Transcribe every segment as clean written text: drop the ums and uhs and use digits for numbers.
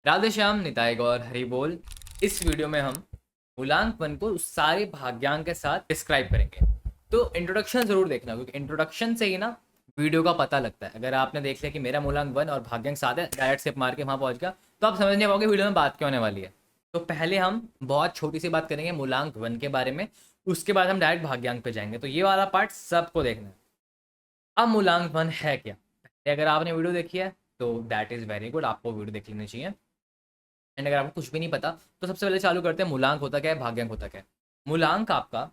राधे श्याम, निताय गौर, हरि बोल। इस वीडियो में हम मूलांक वन को सारे भाग्यांक के साथ डिस्क्राइब करेंगे। तो इंट्रोडक्शन जरूर देखना, क्योंकि इंट्रोडक्शन से ही ना वीडियो का पता लगता है। अगर आपने देख लिया कि मेरा मूलांक वन और भाग्यांक सात है, डायरेक्ट सिप मार के वहां पहुंच गया, तो आप समझ नहीं पाओगे वीडियो में बात क्या होने वाली है। तो पहले हम बहुत छोटी सी बात करेंगे मूलांक वन के बारे में, उसके बाद हम डायरेक्ट भाग्यांक पे जाएंगे। तो ये वाला पार्ट सबको देखना है। अब मूलांक वन है क्या? अगर आपने वीडियो देखी है तो दैट इज वेरी गुड, आपको वीडियो देख लेनी चाहिए। एंड अगर आपको कुछ भी नहीं पता तो सबसे पहले चालू करते हैं मूलांक होता क्या है, भाग्यांक होता क्या है। मूलांक आपका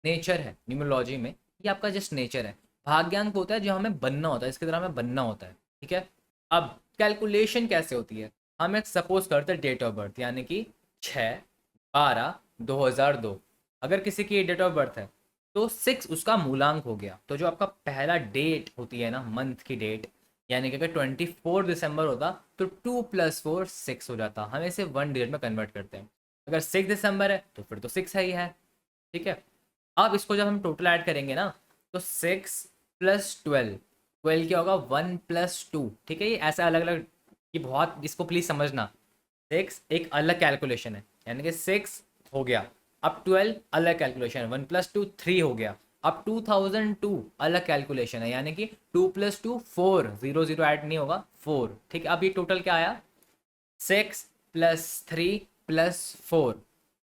नेचर है न्यूमरोलॉजी में, ये आपका जस्ट नेचर है। भाग्यांक होता है जो हमें बनना होता है, इसकी तरह हमें बनना होता है। ठीक है। अब कैलकुलेशन कैसे होती है, हम एक सपोज करते हैं डेट ऑफ बर्थ, यानी कि 6/12/2002। अगर किसी की डेट ऑफ बर्थ है तो 6 उसका मूलांक हो गया। तो जो आपका पहला डेट होती है ना, मंथ की डेट, यानी कि अगर 24 दिसंबर होता तो 2+4 6 हो जाता। हम इसे वन डिजिट में कन्वर्ट करते हैं। अगर 6 दिसंबर है तो फिर तो 6 है ही है। ठीक है। अब इसको जब हम टोटल ऐड करेंगे ना, तो 6 + 12, 12 क्या होगा, 1+2। ठीक है, ये ऐसा अलग अलग, ये बहुत, इसको प्लीज समझना। 6 एक अलग कैलकुलेशन है, यानी कि 6 हो गया। अब 12 अलग कैलकुलेशन है, 1+2 3 हो गया। अब 2002 अलग कैलकुलेशन है, यानी कि 2+2 4, 0 0 ऐड नहीं होगा, 4। ठीक है। अब ये टोटल क्या आया, 6 + 3 + 4।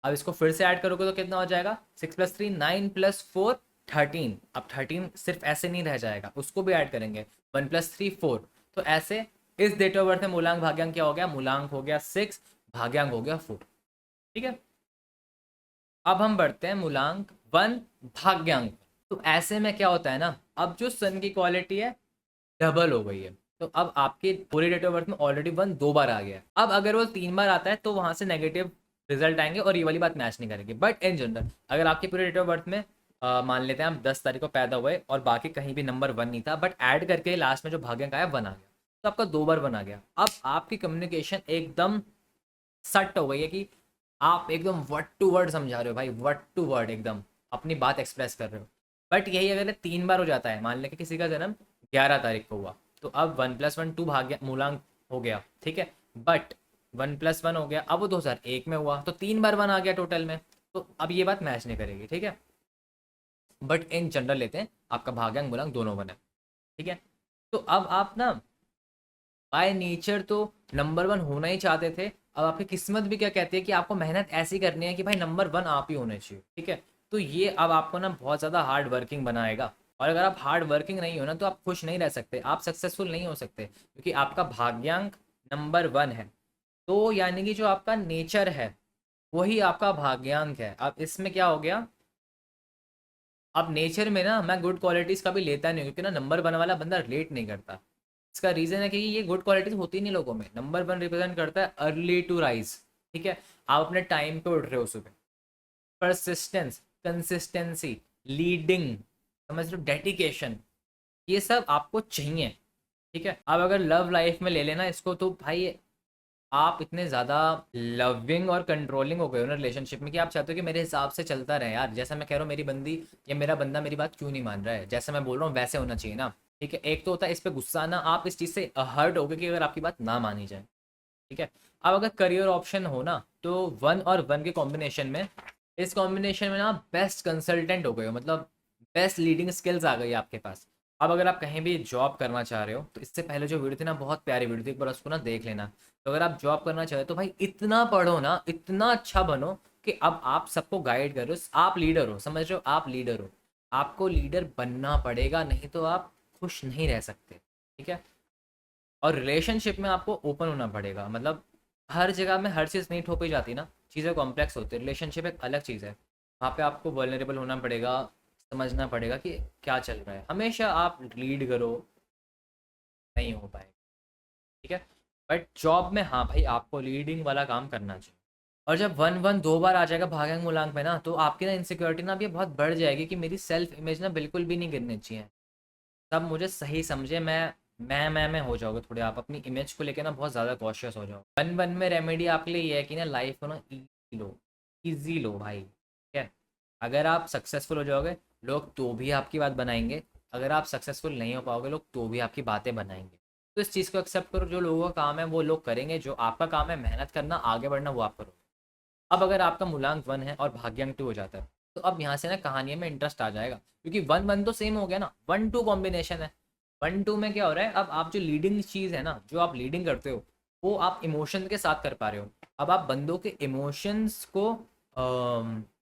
अब इसको फिर से ऐड करोगे तो कितना हो जाएगा, 6 + 3 9 + 4 13। अब 13 सिर्फ ऐसे नहीं रह जाएगा, उसको भी ऐड करेंगे, 1 + 3 4। तो ऐसे इस डेट ऑफ बर्थ में मूलांक भाग्यांक क्या हो गया, मूलांक हो गया 6, भाग्यांक हो गया 4। ठीक है। अब हम बढ़ते हैं मूलांक वन भाग्यांक। तो ऐसे में क्या होता है ना, अब जो सन की क्वालिटी है डबल हो गई है। तो अब आपके पूरे डेट ऑफ बर्थ में ऑलरेडी वन 2 बार आ गया है। अब अगर वो 3 बार आता है तो वहां से नेगेटिव रिजल्ट आएंगे और ये वाली बात मैच नहीं करेगी। बट इन जनरल अगर आपके पूरे डेट ऑफ बर्थ में मान लेते हैं आप 10 तारीख को पैदा हुए और बाकी कहीं भी नंबर वन नहीं था, बट ऐड करके लास्ट में जो भाग्यांक आया वन आ गया, तो आपका 2 बार वन आ गया। अब आपकी कम्युनिकेशन एकदम सट हो गई है कि आप एकदम वर्ड टू वर्ड समझा रहे हो भाई, वर्ड टू वर्ड एकदम अपनी बात एक्सप्रेस कर रहे हो। बट यही अगर 3 बार हो जाता है, मान लें कि किसी का जन्म 11 तारीख को हुआ, तो अब 1+1 2 भाग्य मूलांक हो गया। ठीक है। बट 1+1 हो गया, अब वो 2001 में हुआ तो 3 बार वन आ गया टोटल में। तो अब ये बात मैच नहीं करेगी। ठीक है। बट इन जनरल लेते हैं, आपका भाग्यांक मूलांक दोनों वन है। ठीक है। तो अब आप ना बाय नेचर तो नंबर वन होना ही चाहते थे। अब आपकी किस्मत भी क्या कहती है कि आपको मेहनत ऐसी करनी है कि भाई नंबर वन आप ही होने चाहिए। ठीक है। तो ये अब आपको ना बहुत ज़्यादा हार्ड वर्किंग बनाएगा। और अगर आप हार्ड वर्किंग नहीं हो ना, तो आप खुश नहीं रह सकते, आप सक्सेसफुल नहीं हो सकते, क्योंकि आपका भाग्यांक नंबर वन है। तो यानी कि जो आपका नेचर है वही आपका भाग्यांक है। अब इसमें क्या हो गया, अब नेचर में ना मैं गुड क्वालिटीज़ कभी लेता नहीं हूँ, क्योंकि ना नंबर वन वाला बंदा रिलेट नहीं करता। इसका रीज़न है कि ये गुड क्वालिटीज होती नहीं लोगों में। नंबर वन रिप्रेजेंट करता है अर्ली टू राइज। ठीक है। आप अपने टाइम पे उठ रहे हो सुबह, परसिस्टेंस, कंसिस्टेंसी, लीडिंग, समझ रहे हो, डेडिकेशन, ये सब आपको चाहिए। ठीक है। अब अगर लव लाइफ में ले लेना इसको, तो भाई आप इतने ज़्यादा लविंग और कंट्रोलिंग हो गए हो ना रिलेशनशिप में, कि आप चाहते हो कि मेरे हिसाब से चलता रहे यार, जैसा मैं कह रहा हूँ मेरी बंदी या मेरा बंदा मेरी बात क्यों नहीं मान रहा है, जैसा मैं बोल रहा हूँ वैसे होना चाहिए ना। ठीक है। एक तो होता है इस पे गुस्सा आना, आप इस चीज़ से हर्ट हो गए कि अगर आपकी बात ना मानी जाए। ठीक है। अब अगर करियर ऑप्शन हो ना, तो वन और वन के कॉम्बिनेशन में, इस कॉम्बिनेशन में ना बेस्ट कंसल्टेंट हो गए हो, मतलब बेस्ट लीडिंग स्किल्स आ गई आपके पास। अब अगर आप कहीं भी जॉब करना चाह रहे हो, तो इससे पहले जो वीडियो थी ना, बहुत प्यारी वीडियो थी, एक बार उसको ना देख लेना। तो अगर आप जॉब करना चाहते हो तो भाई इतना पढ़ो ना, इतना अच्छा बनो कि अब आप सबको गाइड करो, आप लीडर हो, समझ रहे हो, आप लीडर हो। आपको लीडर बनना पड़ेगा, नहीं तो आप खुश नहीं रह सकते। ठीक है। और रिलेशनशिप में आपको ओपन होना पड़ेगा, मतलब हर जगह में हर चीज़ नहीं थोपी जाती ना, चीज़ें कॉम्प्लेक्स होती है। रिलेशनशिप एक अलग चीज़ है, वहाँ पे आपको वल्नरेबल होना पड़ेगा, समझना पड़ेगा कि क्या चल रहा है। हमेशा आप लीड करो, नहीं हो पाएगा। ठीक है। बट जॉब में हाँ भाई, आपको लीडिंग वाला काम करना चाहिए। और जब वन वन 2 बार आ जाएगा भाग्यांक मूलांक में ना, तो आपकी ना इनसिक्योरिटी ना भी बहुत बढ़ जाएगी कि मेरी सेल्फ इमेज ना बिल्कुल भी नहीं गिरनी चाहिए। तब मुझे सही समझे, मैं हो जाओगे थोड़े, आप अपनी इमेज को लेकर ना बहुत ज़्यादा कॉशियस हो जाओ। वन वन में रेमेडी आपके लिए ये है कि ना लाइफ को ना ईजी लो, ईजी लो भाई। ठीक है। अगर आप सक्सेसफुल हो जाओगे, लोग तो भी आपकी बात बनाएंगे। अगर आप सक्सेसफुल नहीं हो पाओगे, लोग तो भी आपकी बातें बनाएंगे। तो इस चीज़ को एक्सेप्ट करो, जो लोगों का काम है वो लोग करेंगे, जो आपका काम है मेहनत करना आगे बढ़ना वो आप करो। अब अगर आपका मूलांक 1 है और भाग्यांक 2 हो जाता है, तो अब यहाँ से ना कहानी में इंटरेस्ट आ जाएगा, क्योंकि 1-1 तो सेम हो गया ना, 1-2 कॉम्बिनेशन है। 1-2 में क्या हो रहा है, अब आप जो लीडिंग चीज़ है ना, जो आप लीडिंग करते हो वो आप इमोशन के साथ कर पा रहे हो। अब आप बंदों के इमोशंस को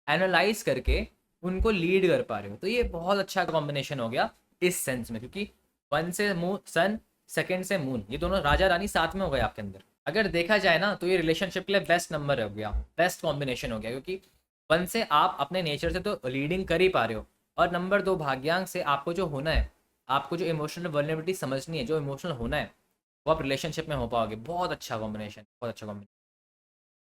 एनालाइज करके उनको लीड कर पा रहे हो, तो ये बहुत अच्छा कॉम्बिनेशन हो गया इस सेंस में, क्योंकि 1 से सन, सेकंड से मून, ये दोनों राजा रानी साथ में हो गए आपके अंदर। अगर देखा जाए ना तो ये रिलेशनशिप के लिए बेस्ट नंबर हो गया, बेस्ट कॉम्बिनेशन हो गया, क्योंकि 1 से आप अपने नेचर से तो लीडिंग कर ही पा रहे हो, और नंबर 2 भाग्यांक से आपको जो होना है, आपको जो इमोशनल वर्नेबिलिटी समझनी है, जो इमोशनल होना है, वो आप रिलेशनशिप में हो पाओगे। बहुत अच्छा कॉम्बिनेशन, बहुत अच्छा कॉम्बिनेशन।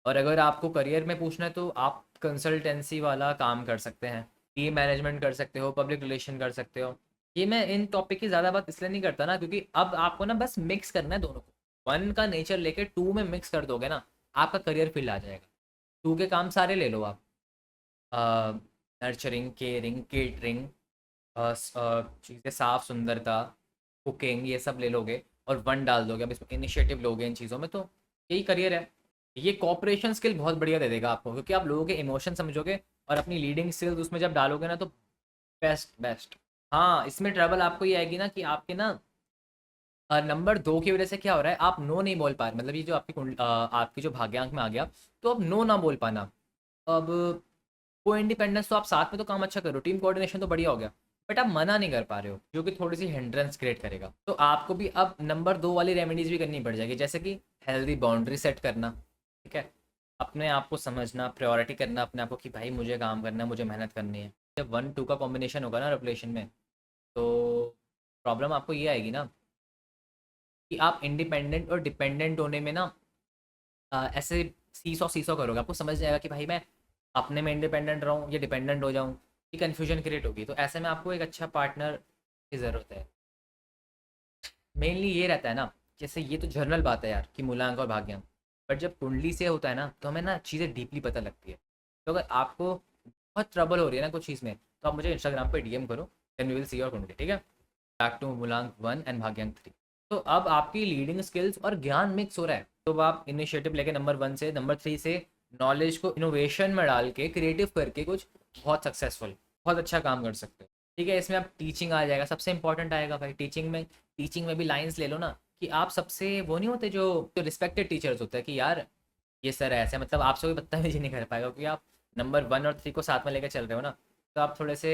और अगर आपको करियर में पूछना है तो आप कंसल्टेंसी वाला काम कर सकते हैं, टीम मैनेजमेंट कर सकते हो, पब्लिक रिलेशन कर सकते हो। ये मैं इन टॉपिक की ज़्यादा बात इसलिए नहीं करता ना, क्योंकि अब आपको ना बस मिक्स करना है दोनों को। 1 का नेचर लेके 2 में मिक्स कर दोगे ना, आपका करियर फील्ड आ जाएगा। 2 के काम सारे ले लो आप, नर्चरिंग, केयरिंग, केटरिंग, चीज़ें साफ सुंदरता, कुकिंग, ये सब ले लोगे और 1 डाल दोगे, अब इसमें इनिशिएटिव लोगे इन चीज़ों में, तो यही करियर है। ये कॉपरेशन स्किल बहुत बढ़िया दे देगा आपको, क्योंकि आप लोगों के इमोशन समझोगे और अपनी लीडिंग स्किल्स उसमें जब डालोगे ना, तो बेस्ट बेस्ट। हाँ, इसमें ट्रबल आपको ये आएगी ना कि आपके ना नंबर 2 की वजह से क्या हो रहा है, आप नो नहीं बोल पा रहे, मतलब ये जो आपकी जो भाग्यांक में आ गया, तो अब नो ना बोल पाना। अब को इंडिपेंडेंस तो आप साथ में तो काम अच्छा करो, टीम कोऑर्डिनेशन तो बढ़िया हो गया, बट आप मना नहीं कर पा रहे हो, जो कि थोड़ी सी हिंड्रेंस क्रिएट करेगा। तो आपको भी अब नंबर 2 वाली रेमेडीज भी करनी पड़ जाएगी, जैसे कि हेल्दी बाउंड्री सेट करना, ठीक है, अपने आप को समझना, प्रायोरिटी करना अपने आप को कि भाई मुझे काम करना है, मुझे मेहनत करनी है। जब 1-2 का कॉम्बिनेशन होगा ना रिलेशन में, तो प्रॉब्लम आपको ये आएगी ना कि आप इंडिपेंडेंट और डिपेंडेंट होने में ना ऐसे सीसॉ सीसॉ करोगे, आपको समझ जाएगा कि भाई मैं अपने में इंडिपेंडेंट रहूँ या डिपेंडेंट हो जाऊँ, ये कन्फ्यूजन क्रिएट होगी। तो ऐसे में आपको एक अच्छा पार्टनर की ज़रूरत है। मेनली ये रहता है ना, जैसे ये तो जनरल बात है यार कि मूलांक और भाग्यांक, बट जब कुंडली से होता है ना तो हमें ना चीज़ें डीपली पता लगती है। तो अगर आपको बहुत ट्रबल हो रही है ना कुछ चीज़ में, तो आप मुझे इंस्टाग्राम पे डीएम करो, then we will see your kundli, ठीक है। बैक टू मूलांक 1 एंड भाग्यांक 3। तो अब आपकी लीडिंग स्किल्स और ज्ञान मिक्स हो रहा है, तो आप इनिशिएटिव लेके नंबर 1 से नंबर 3 से नॉलेज को इनोवेशन में डाल के क्रिएटिव करके कुछ बहुत सक्सेसफुल, बहुत अच्छा काम कर सकते हो, ठीक है। इसमें अब टीचिंग आ जाएगा, सबसे इंपॉर्टेंट आएगा भाई टीचिंग में। टीचिंग में भी लाइंस ले लो ना, कि आप सबसे वो नहीं होते जो रिस्पेक्टेड टीचर्स होते हैं, कि यार ये सर ऐसे, मतलब आपसे कोई बदतमीजी नहीं कर पाएगा, क्योंकि आप नंबर 1 और 3 को साथ में लेकर चल रहे हो ना। तो आप थोड़े से,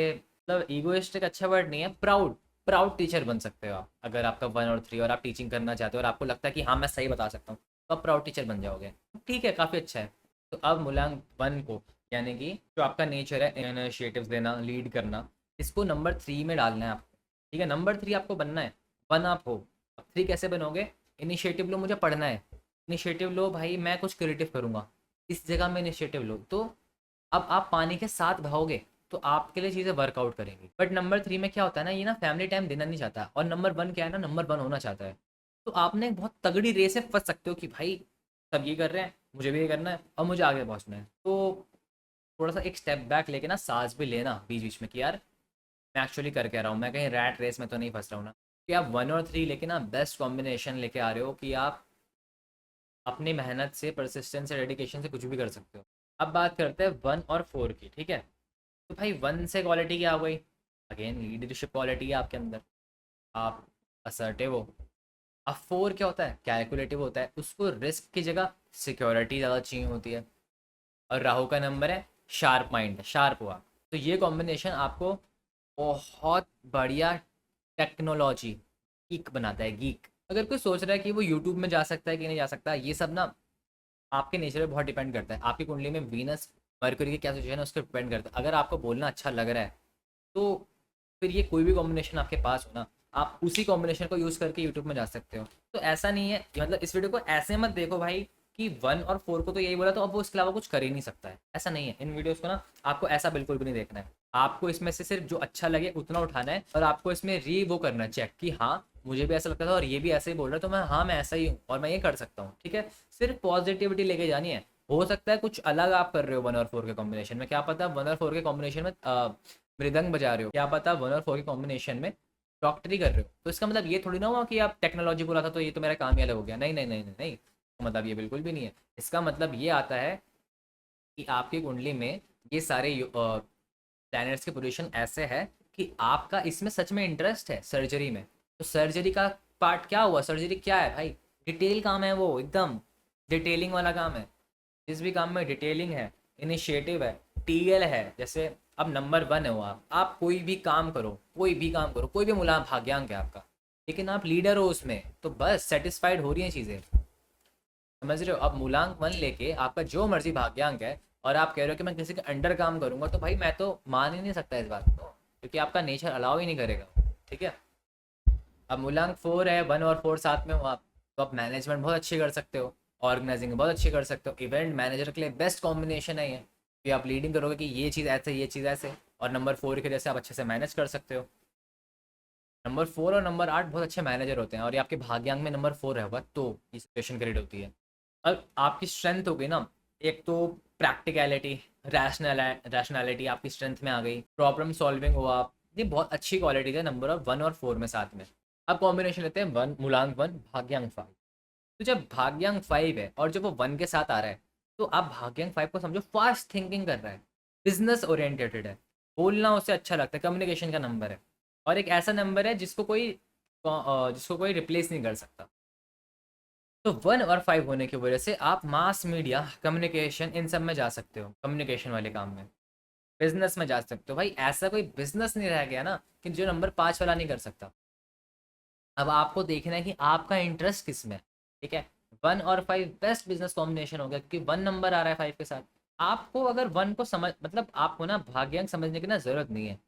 मतलब ईगोइस्टिक अच्छा वर्ड नहीं है, प्राउड, प्राउड टीचर बन सकते हो आप, अगर आपका 1 और 3 और आप टीचिंग करना चाहते हो और आपको लगता है कि हाँ मैं सही बता सकता हूँ, तो आप प्राउड टीचर बन जाओगे, ठीक है, काफ़ी अच्छा है। तो अब मूलांक 1 को, यानी कि जो आपका नेचर है इनिशिएटिव्स लेना, लीड करना, इसको नंबर 3 में डालना है आपको, ठीक है। नंबर 3 आपको बनना है, 1 आप हो। अब 3 कैसे बनोगे, इनिशिएटिव लो, मुझे पढ़ना है, इनिशिएटिव लो भाई, मैं कुछ क्रिएटिव करूँगा, इस जगह में इनिशिएटिव लो। तो अब आप पानी के साथ बहाओगे तो आपके लिए चीज़ें वर्कआउट करेंगी। बट नंबर 3 में क्या होता है ना, ये ना फैमिली टाइम देना नहीं चाहता, और नंबर 1 क्या है ना, नंबर 1 होना चाहता है। तो आपने एक बहुत तगड़ी रेस में फंस सकते हो कि भाई सब ये कर रहे हैं, मुझे भी ये करना है और मुझे आगे पहुंचना है। तो थोड़ा सा एक स्टेप बैक लेके ना सांस भी लेना बीच बीच में, कि यार मैं एक्चुअली कर क्या रहा हूँ, मैं कहीं रैट रेस में तो नहीं फंस रहा हूँ ना। कि आप 1 और 3 लेके ना बेस्ट कॉम्बिनेशन लेके आ रहे हो, कि आप अपनी मेहनत से, परसिस्टेंस से, डेडिकेशन से कुछ भी कर सकते हो। अब बात करते हैं 1 और 4 की, ठीक है। तो भाई 1 से क्वालिटी क्या हो गई, अगेन लीडरशिप क्वालिटी है आपके अंदर, आप असर्टिव हो। अब 4 क्या होता है, कैलकुलेटिव होता है, उसको रिस्क की जगह सिक्योरिटी ज़्यादा चाहिए होती है। और राहु का नंबर है शार्प माइंड, शार्प हुआ। तो ये कॉम्बिनेशन आपको बहुत बढ़िया टेक्नोलॉजी गीक बनाता है, गीक। अगर कोई सोच रहा है कि वो यूट्यूब में जा सकता है कि नहीं जा सकता, ये सब ना आपके नेचर पे बहुत डिपेंड करता है, आपकी कुंडली में वीनस मरकरी की क्या सिचुएशन है उस पर डिपेंड करता है। अगर आपको बोलना अच्छा लग रहा है, तो फिर ये कोई भी कॉम्बिनेशन आपके पास हो ना, आप उसी कॉम्बिनेशन को यूज़ करके यूट्यूब में जा सकते हो। तो ऐसा नहीं है कि, मतलब इस वीडियो को ऐसे मत देखो भाई कि 1 और 4 को तो यही बोला तो अब वो इसके अलावा कुछ कर ही नहीं सकता है, ऐसा नहीं है। इन वीडियोस को ना आपको ऐसा बिल्कुल भी नहीं देखना है, आपको इसमें से सिर्फ जो अच्छा लगे उतना उठाना है, और आपको इसमें री वो करना है चेक, कि हाँ मुझे भी ऐसा लगता था और ये भी ऐसे ही बोल रहा है, तो मैं हाँ मैं ऐसा ही हूँ और मैं ये कर सकता हूँ, ठीक है। सिर्फ पॉजिटिविटी लेके जानी है। हो सकता है कुछ अलग आप कर रहे हो 1 और 4 के कॉम्बिनेशन में, क्या पता 1 और 4 के कॉम्बिनेशन में मृदंग बजा रहे हो, क्या पता 1 और 4 के कॉम्बिनेशन में डॉक्टरी कर रहे हो, तो इसका मतलब ये थोड़ी ना हुआ कि आप टेक्नोलॉजी बोला था तो ये तो मेरा काम ही अलग हो गया। नहीं नहीं नहीं नहीं नहीं, तो मतलब ये बिल्कुल भी नहीं है। इसका मतलब ये आता है कि आपकी कुंडली में ये सारे प्लैनेट्स की पोजीशन ऐसे है कि आपका इसमें सच में इंटरेस्ट है सर्जरी में। तो सर्जरी का पार्ट क्या हुआ, सर्जरी क्या है भाई, डिटेल काम है वो, एकदम डिटेलिंग वाला काम है। जिस भी काम में डिटेलिंग है, इनिशिएटिव है, टीएल है, जैसे अब नंबर वन है वो, आप कोई भी काम करो, कोई भी काम करो, कोई भी मुलायम भाग्यांक है आपका, लेकिन आप लीडर हो उसमें, तो बस सेटिस्फाइड हो रही हैं चीज़ें, समझ रहे हो। अब मूलांक वन लेके आपका जो मर्जी भाग्यांक है और आप कह रहे हो कि मैं किसी के अंडर काम करूंगा, तो भाई मैं तो मान ही नहीं सकता इस बात को, क्योंकि आपका नेचर अलाउ ही नहीं करेगा। ठीक है। अब मूलांक फोर है, वन और फोर साथ में हो आप, तो आप मैनेजमेंट बहुत अच्छी कर सकते हो, ऑर्गेनाइजिंग बहुत अच्छी कर सकते हो, इवेंट मैनेजर के लिए बेस्ट कॉम्बिनेशन है ये, कि आप लीडिंग करोगे कि ये चीज़ ऐसे, ये चीज़ ऐसे, और नंबर फोर के जैसे आप अच्छे से मैनेज कर सकते हो। नंबर फोर और नंबर आठ बहुत अच्छे मैनेजर होते हैं, और ये आपके भाग्यांक में नंबर फोर होगा तो ये सिचुएशन क्रिएट होती है। अब आपकी स्ट्रेंथ हो गई ना, एक तो प्रैक्टिकलिटी, रैशनैलिटी आपकी स्ट्रेंथ में आ गई, प्रॉब्लम सॉल्विंग हुआ आप, ये बहुत अच्छी क्वालिटी है नंबर ऑफ वन और फोर में साथ में। अब कॉम्बिनेशन लेते हैं वन मूलांक वन भाग्यांक फाइव। तो जब भाग्यांक फाइव है और जब वो वन के साथ आ रहा है, तो आप भाग्यांक फाइव को समझो फास्ट थिंकिंग कर रहा है, बिजनेस ओरिएंटेड है, बोलना उसे अच्छा लगता है, कम्युनिकेशन का नंबर है, और एक ऐसा नंबर है जिसको कोई रिप्लेस नहीं कर सकता। तो वन और फाइव होने की वजह से आप मास मीडिया, कम्युनिकेशन, इन सब में जा सकते हो, कम्युनिकेशन वाले काम में, बिजनेस में जा सकते हो। भाई ऐसा कोई बिजनेस नहीं रह गया ना कि जो नंबर पाँच वाला नहीं कर सकता। अब आपको देखना है कि आपका इंटरेस्ट किस में है। ठीक है। वन और फाइव बेस्ट बिजनेस कॉम्बिनेशन हो गया, क्योंकि वन नंबर आ रहा है फाइव के साथ। आपको अगर वन को समझ, मतलब आपको ना भाग्यांक समझने की ना जरूरत नहीं है,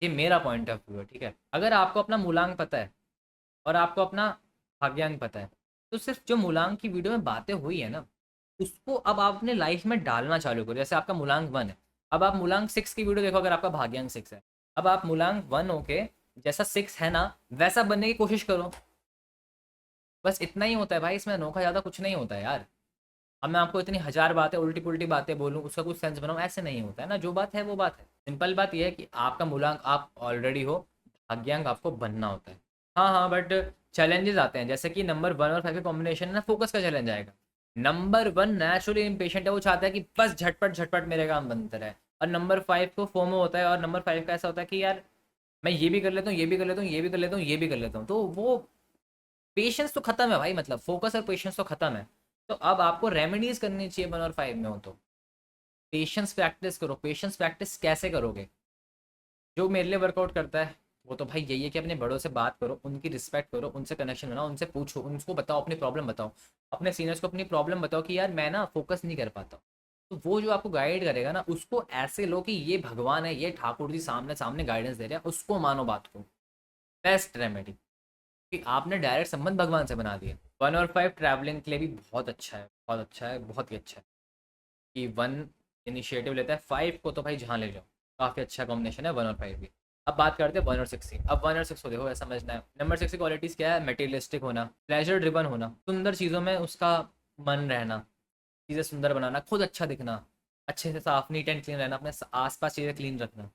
ये मेरा पॉइंट ऑफ व्यू है। ठीक है। अगर आपको अपना मूलांक पता है और आपको अपना भाग्यांक पता है, तो सिर्फ जो मूलांक की वीडियो में बातें हुई है ना, उसको अब आप अपने लाइफ में डालना चालू करो। जैसे आपका मूलांक वन है, अब आप मूलांक सिक्स की वीडियो देखो, अगर आपका भाग्यांक सिक्स है, अब आप मूलांक वन होके जैसा सिक्स है ना वैसा बनने की कोशिश करो। बस इतना ही होता है भाई, इसमें अनोखा ज़्यादा कुछ नहीं होता है यार। अब मैं आपको इतनी हजार बातें, उल्टी पुल्टी बातें बोलूँ, उसका कुछ सेंस बनाऊँ, ऐसे नहीं होता है ना। जो बात है वो बात है। सिंपल बात यह है कि आपका मूलांक आप ऑलरेडी हो, भाग्यांक आपको बनना होता है। हाँ हाँ, बट चैलेंजेस आते हैं, जैसे कि नंबर वन और फाइव का कॉम्बिनेशन है ना, फोकस का चैलेंज आएगा। नंबर वन नेचुरली इम्पेशेंट है, वो चाहता है कि बस झटपट झटपट मेरे काम बनते रहे। और नंबर फाइव को फोमो होता है, और नंबर फाइव का ऐसा होता है कि यार मैं ये भी कर लेता हूँ, ये भी कर लेता हूँ, ये भी कर लेता हूँ, ये भी कर लेता हूँ, तो वो पेशेंस तो खत्म है भाई, मतलब फोकस और पेशेंस तो खत्म है। तो अब आपको रेमेडीज करनी चाहिए वन और फाइव में हो तो। पेशेंस प्रैक्टिस करो। पेशेंस प्रैक्टिस कैसे करोगे, जो मेरे लिए वर्कआउट करता है वो तो भाई यही है कि अपने बड़ों से बात करो, उनकी रिस्पेक्ट करो, उनसे कनेक्शन बनाओ, उनसे पूछो, उनको बताओ अपनी प्रॉब्लम बताओ, अपने सीनियर्स को अपनी प्रॉब्लम बताओ कि यार मैं ना फोकस नहीं कर पाता। तो वो जो आपको गाइड करेगा ना, उसको ऐसे लो कि ये भगवान है, ये ठाकुर जी सामने सामने गाइडेंस दे रहे हैं, उसको मानो बात को। बेस्ट रेमेडी, कि आपने डायरेक्ट संबंध भगवान से बना दिया। वन और फाइव ट्रैवलिंग के लिए भी बहुत अच्छा है, बहुत अच्छा है, बहुत ही अच्छा है। कि वन इनिशिएटिव लेता है, फाइव को तो भाई जहाँ ले जाओ, काफ़ी अच्छा कॉम्बिनेशन है वन और फाइव भी। अब बात करते हैं वन और सिक्स की। अब वन और सिक्स को देखो, ऐसा समझना है, नंबर सिक्स की क्वालिटीज़ क्या है, मटेरियलिस्टिक होना, प्लेजर ड्रिवन होना, सुंदर चीज़ों में उसका मन रहना, चीज़ें सुंदर बनाना, खुद अच्छा दिखना, अच्छे से साफ नीट एंड क्लीन रहना, अपने आसपास चीज़ें क्लीन रखना।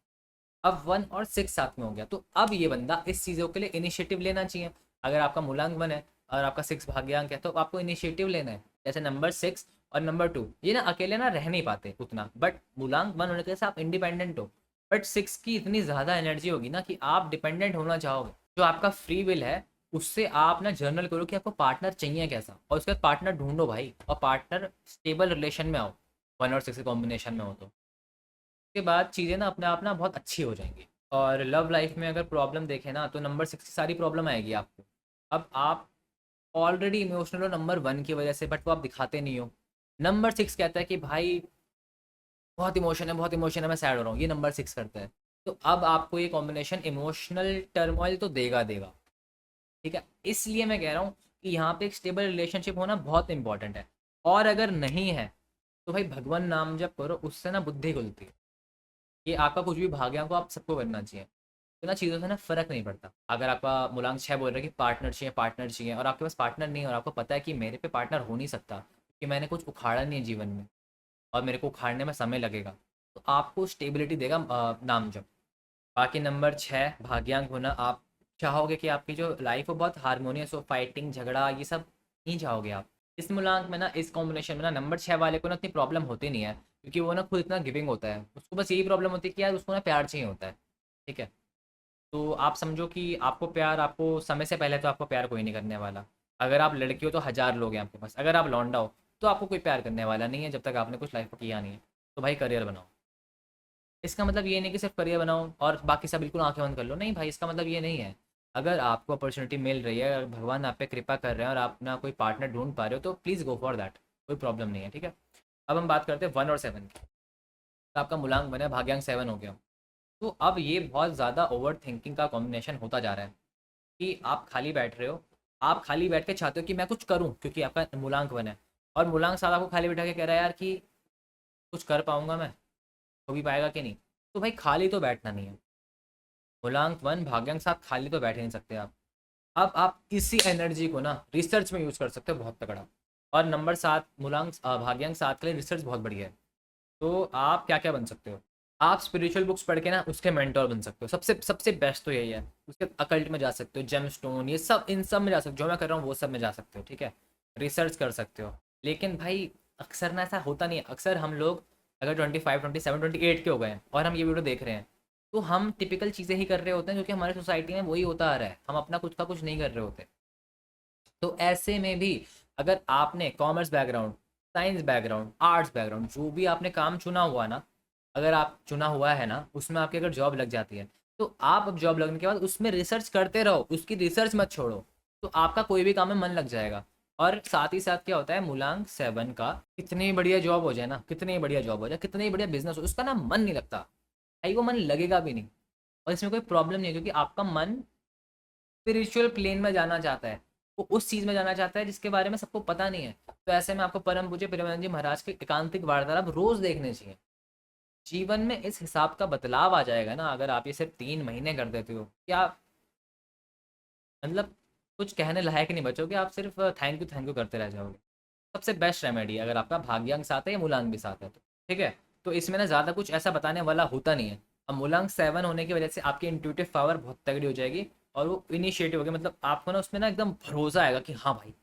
अब वन और सिक्स साथ में हो गया, तो अब ये बंदा इस चीज़ों के लिए इनिशिएटिव लेना चाहिए। अगर आपका मूलांक वन है और आपका सिक्स भाग्यांक है, तो आपको इनिशिएटिव लेना है। जैसे नंबर सिक्स और नंबर टू, ये ना अकेले ना रह नहीं पाते उतना, बट मूलांक वन होने के वजह से आप इंडिपेंडेंट हो। बट सिक्स की इतनी ज़्यादा एनर्जी होगी ना कि आप डिपेंडेंट होना चाहोगे। जो आपका फ्री विल है, उससे आप ना जर्नल करो कि आपको पार्टनर चाहिए कैसा, और उसके बाद पार्टनर ढूंढो भाई, और पार्टनर स्टेबल रिलेशन में आओ, वन और सिक्स के कॉम्बिनेशन में हो तो उसके बाद चीज़ें ना अपने आप ना बहुत अच्छी हो जाएंगी। और लव लाइफ में अगर प्रॉब्लम देखें ना, तो नंबर सिक्स की सारी प्रॉब्लम आएगी आपको। अब आप ऑलरेडी इमोशनल हो नंबर वन की वजह से, बट वो आप दिखाते नहीं हो। नंबर सिक्स कहता है कि भाई बहुत इमोशन है, बहुत इमोशन है, मैं सैड हो रहा हूँ, ये नंबर सिक्स करता है। तो अब आपको ये कॉम्बिनेशन इमोशनल टर्मोइल तो देगा देगा। ठीक है। इसलिए मैं कह रहा हूँ कि यहाँ पे एक स्टेबल रिलेशनशिप होना बहुत इंपॉर्टेंट है। और अगर नहीं है, तो भाई भगवान नाम जप करो, उससे ना बुद्धि खुलती है। ये आपका कुछ भी भाग्यांक को आप सबको करना चाहिए, तो ना चीज़ों से ना फ़र्क नहीं पड़ता। अगर आपका मूलांक छः बोल रहा है कि पार्टनर चाहिए, और आपके पास पार्टनर नहीं है, और आपको पता है कि मेरे पे पार्टनर हो नहीं सकता कि मैंने कुछ उखाड़ा नहीं है जीवन में, और मेरे को उखाड़ने में समय लगेगा, तो आपको स्टेबिलिटी देगा नाम जब। बाकी नंबर छः भाग्यांक होना, आप चाहोगे कि आपकी जो लाइफ हो बहुत हारमोनियस हो, फाइटिंग झगड़ा ये सब नहीं चाहोगे आप। इस मूलांक में ना, इस कॉम्बिनेशन में ना, नंबर 6 वाले को ना इतनी प्रॉब्लम होती नहीं है, क्योंकि वो ना खुद इतना गिविंग होता है, उसको बस यही प्रॉब्लम होती है कि यार उसको ना प्यार चाहिए होता है। ठीक है। तो आप समझो कि आपको प्यार, आपको समय से पहले तो आपको प्यार कोई नहीं करने वाला। अगर आप लड़की हो तो 1000 लोग हैं आपके पास, अगर आप लौंडा हो तो आपको कोई प्यार करने वाला नहीं है जब तक आपने कुछ लाइफ में किया नहीं है। तो भाई करियर बनाओ। इसका मतलब ये नहीं कि सिर्फ करियर बनाओ और बाकी सब बिल्कुल आंखें बंद कर लो, नहीं भाई, इसका मतलब ये नहीं है। अगर आपको अपॉर्चुनिटी मिल रही है, अगर भगवान आप पे कृपा कर रहे हैं और आप ना कोई पार्टनर ढूंढ पा रहे हो, तो प्लीज़ गो फॉर दैट, कोई प्रॉब्लम नहीं है। ठीक है। अब हम बात करते हैं 1 और 7 की। तो आपका मूलांक बना, भाग्यांक 7 हो गया। तो अब ये बहुत ज़्यादा ओवर थिंकिंग का कॉम्बिनेशन होता जा रहा है कि आप खाली बैठ रहे हो, आप खाली बैठ के चाहते हो कि मैं कुछ करूं, क्योंकि आपका मूलांक बना है, और मूलांक साहब आपको खाली बैठा के कह रहा है यार कि कुछ कर पाऊंगा मैं, हो भी पाएगा कि नहीं। तो भाई खाली तो बैठना नहीं है। मूलांक 1 भाग्यांक 7 खाली तो बैठ ही नहीं सकते आप। अब आप इसी एनर्जी को ना रिसर्च में यूज़ कर सकते हो बहुत तगड़ा। और नंबर 7 भाग्यांक 7 के लिए रिसर्च बहुत बढ़िया है। तो आप क्या क्या बन सकते हो, आप स्पिरिचुअल बुक्स पढ़ के ना उसके मेंटोर बन सकते हो, सबसे सबसे बेस्ट तो यही है। उसके अकल्ट में जा सकते हो, जेम स्टोन, ये सब, इन सब में जा सकते हो, जो मैं कर रहा हूँ वो सब में जा सकते हो। ठीक है। रिसर्च कर सकते हो। लेकिन भाई अक्सर ना ऐसा होता नहीं है, अक्सर हम लोग अगर 25 27 28 के हो गए हैं और हम ये वीडियो देख रहे हैं, तो हम टिपिकल चीज़ें ही कर रहे होते हैं, क्योंकि हमारी सोसाइटी में वही होता आ रहा है, हम अपना खुद का कुछ नहीं कर रहे होते। तो ऐसे में भी अगर आपने commerce background, science background, arts background, जो भी आपने काम चुना हुआ ना, अगर आप चुना हुआ है ना, उसमें आपकी अगर जॉब लग जाती है, तो आप अब जॉब लगने के बाद उसमें रिसर्च करते रहो, उसकी रिसर्च मत छोड़ो। तो आपका कोई भी काम में मन लग जाएगा। और साथ ही साथ क्या होता है, मूलांक 7 का कितनी बढ़िया जॉब हो जाए ना, कितनी बढ़िया जॉब हो जाए, कितनी बढ़िया बिजनेस हो, उसका ना मन नहीं लगता। भाई वो मन लगेगा भी नहीं। और इसमें कोई प्रॉब्लम नहीं है, क्योंकि आपका मन स्पिरिचुअल प्लेन में जाना चाहता है, वो उस चीज़ में जाना चाहता है जिसके बारे में सबको पता नहीं है। तो ऐसे में आपको परम पूज्य प्रेमानंद जी महाराज के एकांतिक वार्तालाप रोज देखने चाहिए। जीवन में इस हिसाब का बदलाव आ जाएगा ना, अगर आप ये सिर्फ 3 महीने कर देते हो, क्या मतलब कुछ कहने लायक नहीं बचोगे, आप सिर्फ थैंक यू करते रह जाओगे। सबसे बेस्ट रेमेडी है, अगर आपका भाग्यांक साथ है या मूलांक भी साथ है तो। ठीक है। तो इसमें ना ज़्यादा कुछ ऐसा बताने वाला होता नहीं है। अब मूलांक 7 होने की वजह से आपकी इंट्यूटिव पावर बहुत तगड़ी हो जाएगी, और वो इनिशिएटिव होगी, मतलब आपको ना उसमें ना एकदम भरोसा आएगा कि हाँ भाई,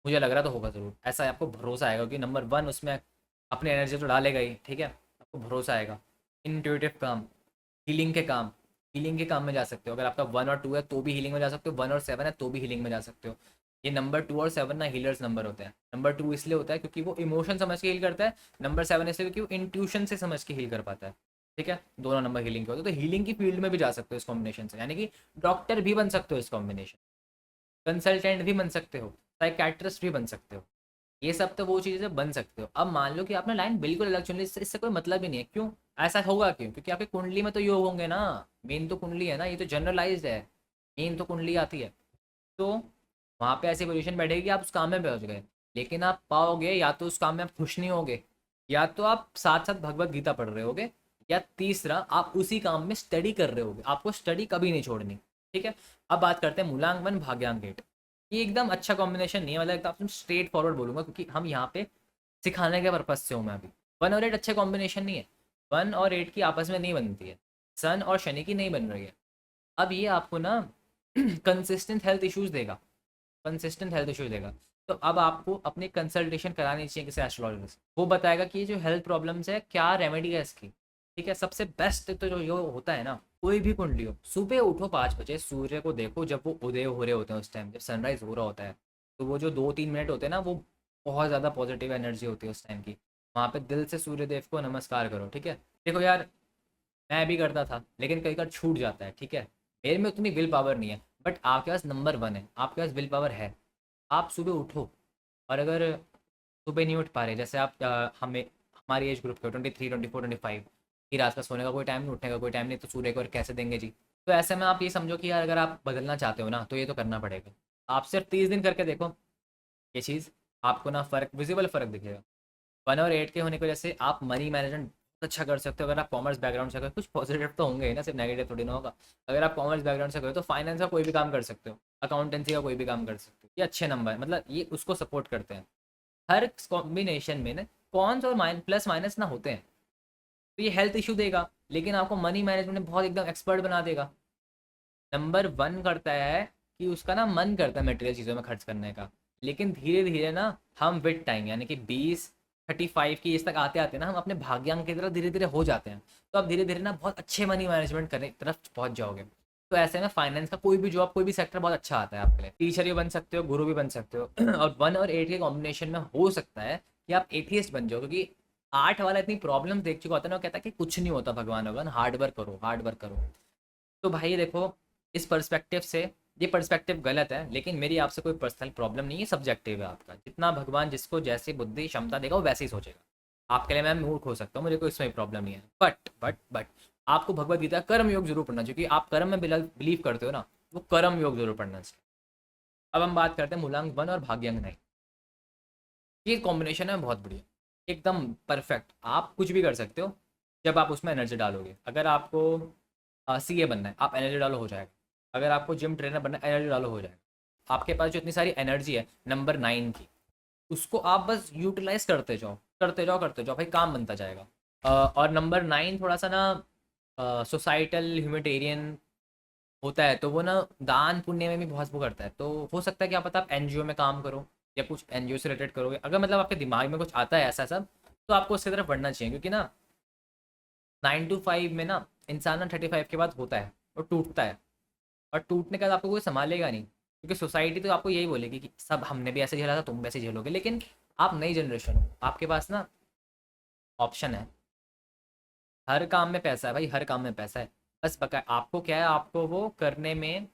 मुझे लग रहा तो होगा ज़रूर, ऐसा आपको भरोसा आएगा कि नंबर 1 उसमें अपनी एनर्जी तो डालेगा ही। ठीक है। आपको भरोसा आएगा। इंट्यूटिव काम, हीलिंग के काम, हीलिंग के काम में जा सकते हो। अगर आपका 1 और 2 है तो भी हीलिंग में जा सकते हो, 1 और 7 है तो भी हीलिंग में जा सकते हो। ये नंबर 2 और 7 ना हीलर्स नंबर होते हैं। नंबर 2 इसलिए होता है क्योंकि वो इमोशन समझ के हील करता है, नंबर 7 इसलिए क्योंकि वो इंट्यूशन से समझ के हील कर पाता है। ठीक है। दोनों नंबर हीलिंग के होते हैं, तो हीलिंग की फील्ड में भी जा सकते हो इस कॉम्बिनेशन से, यानी कि डॉक्टर भी बन सकते हो इस कॉम्बिनेशन, कंसल्टेंट भी बन सकते हो, साइकेट्रिस्ट भी बन सकते हो। ये सब तो वो चीज़ें बन सकते हो। अब मान लो कि आपने लाइन बिल्कुल अलग चुन ली, इससे कोई मतलब ही नहीं है। क्यों ऐसा होगा, क्यों? क्योंकि आपकी कुंडली में तो योग होंगे ना। मेन तो कुंडली है ना, ये तो जनरलाइज्ड है। मेन तो कुंडली आती है। तो वहाँ पे ऐसी पोजीशन बैठेगी कि आप उस काम में पहुंच गए। लेकिन आप पाओगे, या तो उस काम में आप खुश नहीं होगे, या तो आप साथ साथ भगवत गीता पढ़ रहे होगे, या तीसरा आप उसी काम में स्टडी कर रहे होगे। आपको स्टडी कभी नहीं छोड़नी। ठीक है। अब बात करते हैं मूलांक 1 भाग्यांक 8। ये एकदम अच्छा कॉम्बिनेशन नहीं है, मतलब एकदम स्ट्रेट फॉरवर्ड बोलूंगा, क्योंकि हम यहाँ पे सिखाने के पर्पज से हूँ मैं अभी। 1 और 8 अच्छे कॉम्बिनेशन नहीं है। 1 और 8 की आपस में नहीं बनती है। सन और शनि की नहीं बन रही है। अब ये आपको ना कंसिस्टेंट हेल्थ इश्यूज देगा, कंसिस्टेंट हेल्थ इश्यूज देगा। तो अब आपको अपनी कंसल्टेशन करानी चाहिए किसी एस्ट्रोलॉजर से, वो बताएगा कि ये जो हेल्थ प्रॉब्लम्स है क्या रेमेडी है इसकी। ठीक है। सबसे बेस्ट तो जो ये होता है ना, कोई भी कुंडली हो, सुबह उठो 5 बजे, सूर्य को देखो जब वो उदय हो रहे होते हैं, उस टाइम जब सनराइज हो रहा होता है, तो वो जो 2-3 मिनट होते हैं ना, वो बहुत ज़्यादा पॉजिटिव एनर्जी होती है उस टाइम की। वहाँ पे दिल से सूर्य देव को नमस्कार करो। ठीक है। देखो यार, मैं भी करता था लेकिन कई बार छूट जाता है। ठीक है। मेरे में उतनी विल पावर नहीं है, बट आपके पास नंबर 1 है, आपके पास विल पावर है। आप सुबह उठो। और अगर सुबह नहीं उठ पा रहे, जैसे आप हमें हमारी एज ग्रुप के 23 24 25, कि रात का सोने का कोई टाइम नहीं, उठने का कोई टाइम नहीं, तो सूर्य को और कैसे देंगे जी। तो ऐसे में आप ये समझो कि यार अगर आप बदलना चाहते हो ना, तो ये तो करना पड़ेगा। आप सिर्फ 30 दिन करके देखो ये चीज़, आपको ना फ़र्क, विजिबल फ़र्क दिखेगा। 1 और 8 के होने की वजह से आप मनी मैनेजमेंट बहुत अच्छा कर सकते हो। अगर आप कॉमर्स बैकग्राउंड से, अगर कुछ पॉजिटिव तो होंगे ही ना, सिर्फ नेगेटिव थोड़ी ना होगा। अगर आप कॉमर्स बैकग्राउंड से करो तो फाइनेंस का कोई भी काम कर सकते हो, अकाउंटेंसी का कोई भी काम कर सकते हो। ये अच्छे नंबर, मतलब ये उसको सपोर्ट करते हैं। हर कॉम्बिनेशन में ना कॉन्स और प्लस माइनस ना होते हैं। तो ये हेल्थ इशू देगा, लेकिन आपको मनी मैनेजमेंट में बहुत एकदम एक्सपर्ट बना देगा। नंबर वन करता है कि उसका ना मन करता है मटेरियल चीज़ों में खर्च करने का, लेकिन धीरे धीरे ना हम विद टाइम यानी कि 20-35 की एज तक आते आते ना हम अपने भाग्यांक की तरफ धीरे धीरे हो जाते हैं। तो आप धीरे धीरे ना बहुत अच्छे मनी मैनेजमेंट करने की तरफ पहुंच जाओगे। तो ऐसे में फाइनेंस का कोई भी जॉब कोई भी सेक्टर बहुत अच्छा आता है आपके लिए। टीचर भी बन सकते हो, गुरु भी बन सकते हो और 1 और 8 के कॉम्बिनेशन में हो सकता है कि आप एथियस्ट बन जाओ, क्योंकि 8 वाला इतनी प्रॉब्लम देख चुका होता है ना, वो कहता है कि कुछ नहीं होता, भगवान भगवान हार्ड वर्क करो, हार्ड वर्क करो। तो भाई देखो, इस पर्सपेक्टिव से ये पर्सपेक्टिव गलत है, लेकिन मेरी आपसे कोई पर्सनल प्रॉब्लम नहीं है, सब्जेक्टिव है आपका। जितना भगवान जिसको जैसी बुद्धि क्षमता देगा वो वैसे ही सोचेगा। आपके लिए मैं मूर्ख हो सकता हूँ, मुझे कोई इसमें प्रॉब्लम नहीं है, बट आपको भगवत गीता कर्म योग जरूर पढ़ना चाहिए, क्योंकि आप कर्म में बिलीव करते हो ना, वो कर्म योग जरूर पढ़ना चाहिए। अब हम बात करते हैं मूलांक 1 और भाग्यांक 9। ये कॉम्बिनेशन है बहुत बढ़िया, एकदम परफेक्ट। आप कुछ भी कर सकते हो जब आप उसमें एनर्जी डालोगे। अगर आपको सीए बनना है, आप एनर्जी डालो, हो जाएगा। अगर आपको जिम ट्रेनर बनना है, एनर्जी डालो, हो जाएगा। आपके पास जो इतनी सारी एनर्जी है नंबर 9 की, उसको आप बस यूटिलाइज करते जाओ, करते जाओ, करते जाओ, भाई काम बनता जाएगा। और नंबर 9 थोड़ा सा ना सोसाइटल ह्यूमैनिटेरियन होता है, तो वो ना दान पुण्य में भी बहुत वो करता है। तो हो सकता है कि आप पता आप एनजीओ में काम करो या कुछ एनजीओ से रिलेटेड करोगे। अगर मतलब आपके दिमाग में कुछ आता है ऐसा सब, तो आपको उसकी तरफ बढ़ना चाहिए, क्योंकि ना 9 to 5 में ना इंसान ना 35 के बाद होता है और टूटता है। और टूटने के बाद आपको कोई संभालेगा नहीं, क्योंकि सोसाइटी तो आपको यही बोलेगी कि सब हमने भी ऐसे झेला था, तुम वैसे झेलोगे। लेकिन आप नई जनरेशन हो, आपके पास ना ऑप्शन है। हर काम में पैसा है भाई, हर काम में पैसा है। बस पका आपको क्या है, आपको वो करने में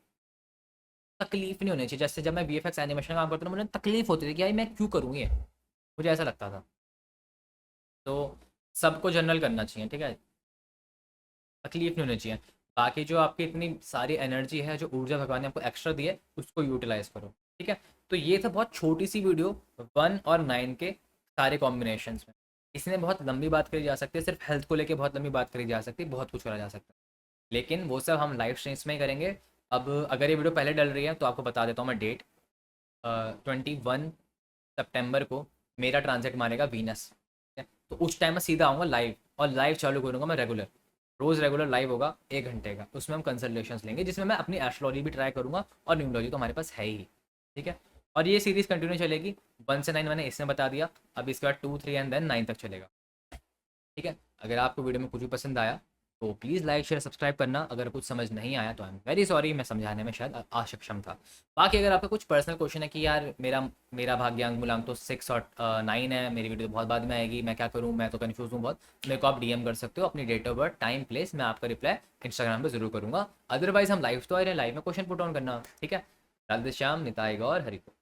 तकलीफ नहीं होनी चाहिए। जैसे जब मैं वीएफएक्स एनिमेशन का काम करता था, मुझे तकलीफ होती थी कि यार मैं क्यों करूँ ये, मुझे ऐसा लगता था। तो सबको जनरल करना चाहिए, ठीक है, तकलीफ नहीं होनी चाहिए। बाकी जो आपकी इतनी सारी एनर्जी है, जो ऊर्जा भगवान ने आपको एक्स्ट्रा दी है, उसको यूटिलाइज करो, ठीक है। तो ये था बहुत छोटी सी वीडियो 1 और 9 के सारे कॉम्बिनेशन में। इसमें बहुत लंबी बात करी जा सकती है, सिर्फ हेल्थ को लेकर बहुत लंबी बात करी जा सकती है, बहुत कुछ करा जा सकता है, लेकिन वो सब हम लाइव स्ट्रीम्स में ही करेंगे। अब अगर ये वीडियो पहले डल रही है तो आपको बता देता हूँ मैं डेट। 21 सितंबर को मेरा ट्रांजिट मारेगा वीनस, ठीक है। तो उस टाइम मैं सीधा आऊँगा लाइव, और लाइव चालू करूँगा मैं रेगुलर, रोज़ रेगुलर लाइव होगा 1 घंटे का। उसमें हम कंसल्टेशंस लेंगे, जिसमें मैं अपनी एस्ट्रोलॉजी भी ट्राई करूँगा, और न्यूमरोलॉजी तो हमारे पास है ही, ठीक है। और ये सीरीज़ कंटिन्यू चलेगी। 1 से 9 मैंने इसमें बता दिया, अब इसके बाद 2, 3 एंड देन 9 तक चलेगा, ठीक है। अगर आपको वीडियो में कुछ भी पसंद आया तो प्लीज़ लाइक शेयर सब्सक्राइब करना। अगर कुछ समझ नहीं आया तो आई एम वेरी सॉरी, मैं समझाने में शायद अक्षम था। बाकी अगर आपका कुछ पर्सनल क्वेश्चन है कि यार मेरा मेरा भाग्यांक मूलांक तो 6 और 9 है, मेरी वीडियो तो बहुत बाद में आएगी, मैं क्या करूँ, मैं तो कन्फ्यूज़ हूँ बहुत, मेरे को आप डीएम कर सकते हो अपनी date of birth, time, place, मैं आपका रिप्लाई इंस्टाग्राम पर जरूर करूँगा। अदरवाइज हम लाइव तो आ रहे हैं, लाइव में क्वेश्चन पुट ऑन करना, ठीक है। राधे श्याम, निताई गौर, हरि को।